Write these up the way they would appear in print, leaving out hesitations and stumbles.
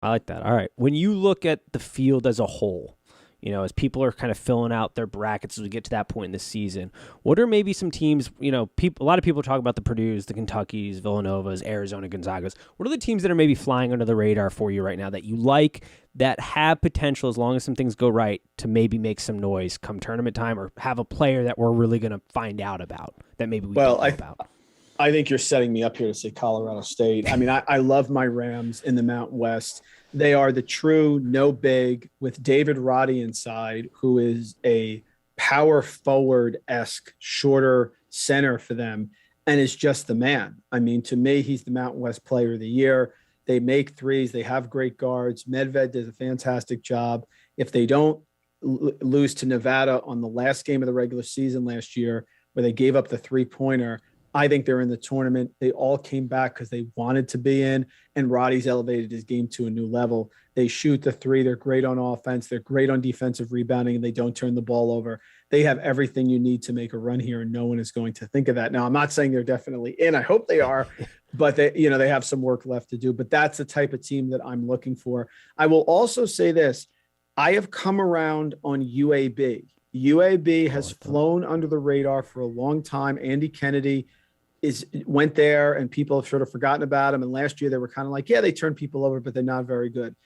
I like that. All right. When you look at the field as a whole, as people are kind of filling out their brackets as we get to that point in the season, what are maybe some teams, a lot of people talk about the Purdues, the Kentuckys, Villanovas, Arizona, Gonzagas. What are the teams that are maybe flying under the radar for you right now that you like, that have potential as long as some things go right to maybe make some noise come tournament time, or have a player that we're really going to find out about that maybe we Well, don't know about? I think you're setting me up here to say Colorado State. I mean, I love my Rams in the Mountain West. They are the true no big with David Roddy inside, who is a power forward esque, shorter center for them, and is just the man. I mean, to me, he's the Mountain West Player of the Year. They make threes. They have great guards. Medved does a fantastic job. If they don't lose to Nevada on the last game of the regular season last year, where they gave up the 3-pointer, I think they're in the tournament. They all came back because they wanted to be in, and Roddy's elevated his game to a new level. They shoot the three. They're great on offense. They're great on defensive rebounding, and they don't turn the ball over. They have everything you need to make a run here, and no one is going to think of that. Now, I'm not saying they're definitely in. I hope they are, but they have some work left to do. But that's the type of team that I'm looking for. I will also say this. I have come around on UAB. UAB has flown under the radar for a long time. Andy Kennedy went there, and people have sort of forgotten about him. And last year they were kind of like, yeah, they turned people over, but they're not very good.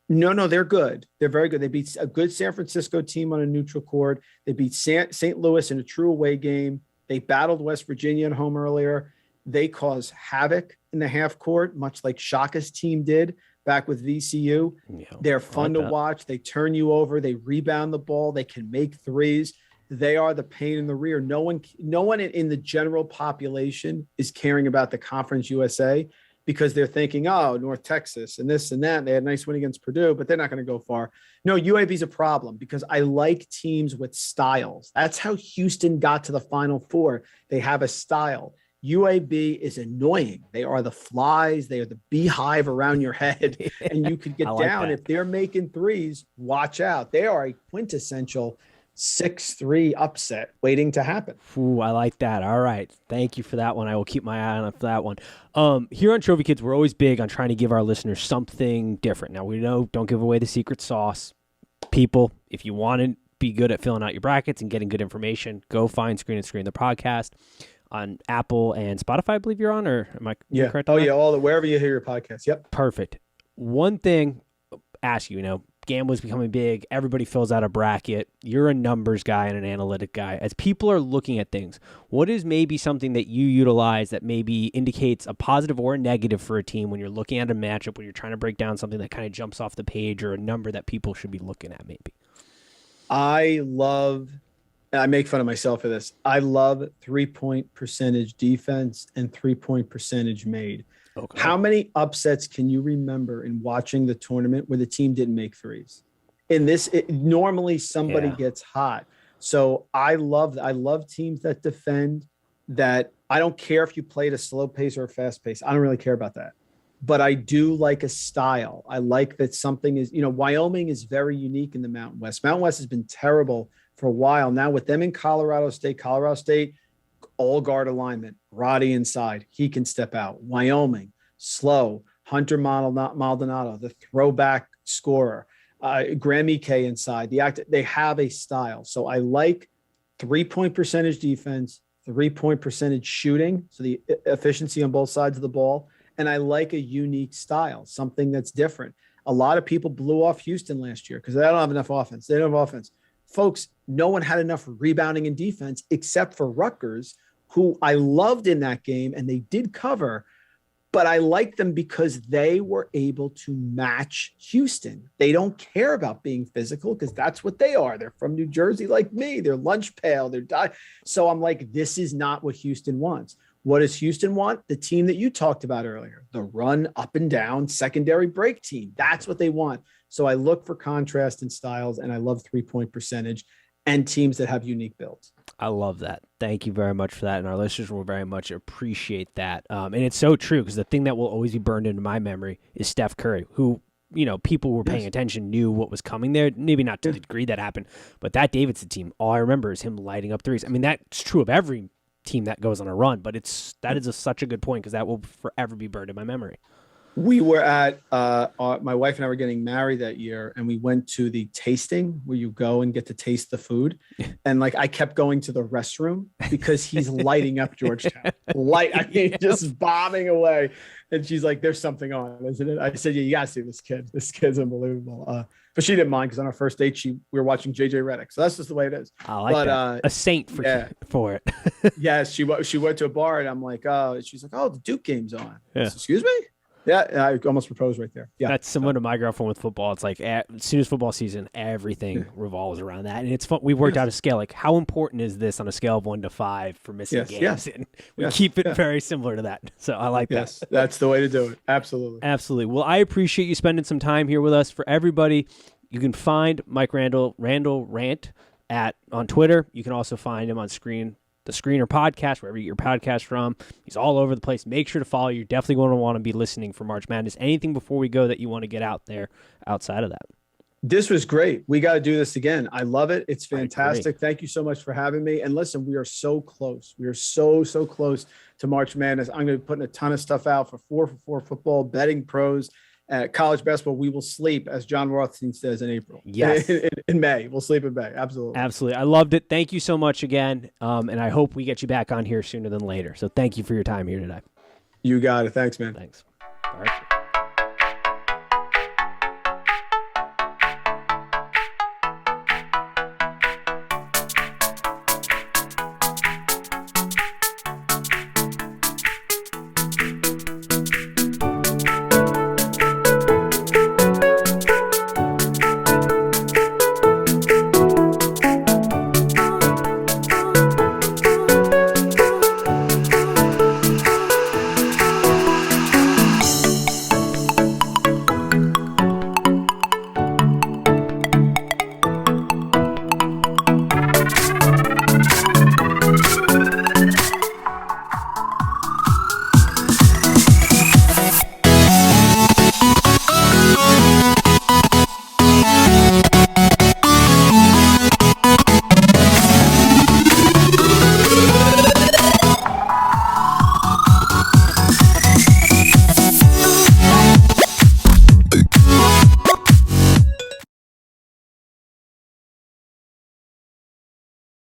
No, they're good. They're very good. They beat a good San Francisco team on a neutral court. They beat St. Louis in a true away game. They battled West Virginia at home earlier. They cause havoc in the half court, much like Shaka's team did back with VCU. Yeah, they're fun to watch. They turn you over. They rebound the ball. They can make threes. They are the pain in the rear. No one in the general population is caring about the Conference USA because they're thinking, oh, North Texas and this and that. They had a nice win against Purdue, but they're not going to go far. No, UAB is a problem because I like teams with styles. That's how Houston got to the Final Four. They have a style. UAB is annoying. They are the flies. They are the beehive around your head, and you could get down if they're making threes. Watch out. They are a quintessential 6-3 upset waiting to happen. Ooh, I like that. All right. Thank you for that one. I will keep my eye on for that one. Here on Trophy Kids, we're always big on trying to give our listeners something different. Now, we know don't give away the secret sauce. People, if you want to be good at filling out your brackets and getting good information, go find Screen and Screen, the podcast on Apple and Spotify, I believe you're on, or am I correct? Oh, yeah, wherever you hear your podcast. Yep. Perfect. One thing, ask you, gambling's becoming big. Everybody fills out a bracket. You're a numbers guy and an analytic guy. As people are looking at things, what is maybe something that you utilize that maybe indicates a positive or a negative for a team when you're looking at a matchup, when you're trying to break down something that kind of jumps off the page, or a number that people should be looking at maybe? I make fun of myself for this. I love 3-point percentage defense and 3-point percentage made. Okay. How many upsets can you remember in watching the tournament where the team didn't make threes? In this, normally somebody gets hot. So I love teams that defend, that I don't care if you played a slow pace or a fast pace. I don't really care about that. But I do like a style. I like that something is, Wyoming is very unique in the Mountain West. Mountain West has been terrible for a while. Now with them in Colorado State, all guard alignment, Roddy inside, he can step out. Wyoming, slow, Hunter Maldonado, the throwback scorer, Graham Ike inside. They have a style. So I like 3-point percentage defense, 3-point percentage shooting, so the efficiency on both sides of the ball. And I like a unique style, something that's different. A lot of people blew off Houston last year because they don't have enough offense. They don't have offense. Folks, no one had enough rebounding and defense except for Rutgers, who I loved in that game, and they did cover, but I liked them because they were able to match Houston. They don't care about being physical because that's what they are. They're from New Jersey like me. They're lunch pail. So I'm like, this is not what Houston wants. What does Houston want? The team that you talked about earlier, the run up and down secondary break team. That's what they want. So I look for contrast and styles, and I love 3-point percentage and teams that have unique builds. I love that. Thank you very much for that. And our listeners will very much appreciate that. And it's so true, because the thing that will always be burned into my memory is Steph Curry, who, people who were paying attention knew what was coming there. Maybe not to the degree that happened, but that Davidson team, all I remember is him lighting up threes. I mean, that's true of every team that goes on a run, but that is such a good point, because that will forever be burned in my memory. We were at my wife and I were getting married that year, and we went to the tasting where you go and get to taste the food. And like I kept going to the restroom because he's lighting up Georgetown. I mean, just bombing away. And she's like, "There's something on, isn't it?" I said, "Yeah, you gotta see this kid. This kid's unbelievable." But she didn't mind because on our first date, we were watching JJ Redick. So that's just the way it is. I like that. A saint for it. Yes, she went to a bar, and I'm like, "Oh," she's like, "Oh, the Duke game's on." Yeah. Said, "Excuse me." Yeah, I almost proposed right there. Yeah, that's similar to my girlfriend with football. It's like as soon as football season, everything revolves around that, and it's fun. We worked out a scale. Like, how important is this on a scale of 1 to 5 for missing games? And we keep it very similar to that. So I like that. Yes, that's the way to do it. Absolutely, absolutely. Well, I appreciate you spending some time here with us. For everybody, you can find Mike Randle Rant on Twitter. You can also find him on the Screener podcast, wherever you get your podcast from. He's all over the place. Make sure to follow. You're definitely going to want to be listening for March Madness. Anything before we go that you want to get out there outside of that? This was great. We got to do this again. I love it. It's fantastic. Thank you so much for having me. And listen, we are so close. We are so close to March Madness. I'm going to be putting a ton of stuff out for 4for4 football, betting pros, college basketball. We will sleep, as John Rothstein says, in April. Yes. In May. We'll sleep in May. Absolutely. Absolutely. I loved it. Thank you so much again. And I hope we get you back on here sooner than later. So thank you for your time here today. You got it. Thanks, man. Thanks. Perfect.